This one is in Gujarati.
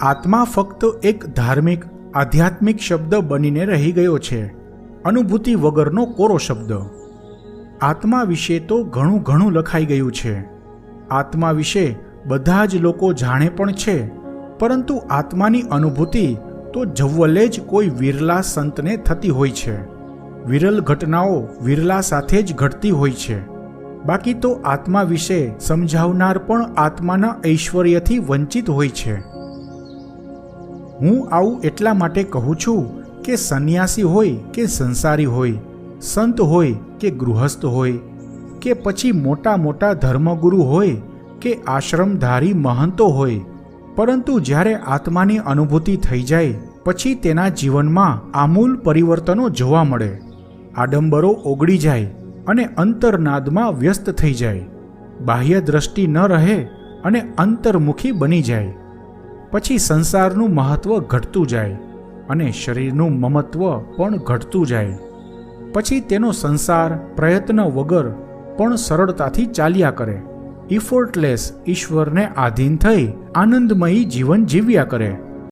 આત્મા ફક્ત એક ધાર્મિક આધ્યાત્મિક શબ્દ બનીને રહી ગયો છે, અનુભૂતિ વગરનો કોરો શબ્દ. આત્મા વિશે તો ઘણું લખાઈ ગયું છે. આત્મા વિશે બધા જ લોકો જાણે પણ છે, પરંતુ આત્માની અનુભૂતિ તો જવ્વલે જ કોઈ વિરલા સંતને થતી હોય છે. વિરલ ઘટનાઓ વિરલા સાથે જ ઘટતી હોય છે. બાકી તો આત્મા વિશે સમજાવનાર પણ આત્માના ઐશ્વર્યથી વંચિત હોય છે. હું આવું એટલા માટે કહું છું કે સંન્યાસી હોય કે સંસારી હોય, સંત હોય કે ગૃહસ્થ હોય, કે પછી મોટા ધર્મગુરુ હોય કે આશ્રમધારી મહંતો હોય, પરંતુ જ્યારે આત્માની અનુભૂતિ થઈ જાય પછી તેના જીવનમાં આમૂલ પરિવર્તનો જોવા મળે. આડંબરો ઓગળી જાય અને અંતરનાદમાં વ્યસ્ત થઈ જાય. બાહ્ય દ્રષ્ટિ ન રહે અને અંતર્મુખી બની જાય. પછી સંસારનું મહત્વ ઘટતું જાય અને શરીરનું મમત્વ પણ ઘટતું જાય. પછી તેનો સંસાર પ્રયત્ન વગર પણ સરળતાથી ચાલ્યા કરે. ઇફોર્ટલેસ ઈશ્વરને આધીન થઈ આનંદમયી જીવન જીવ્યા કરે.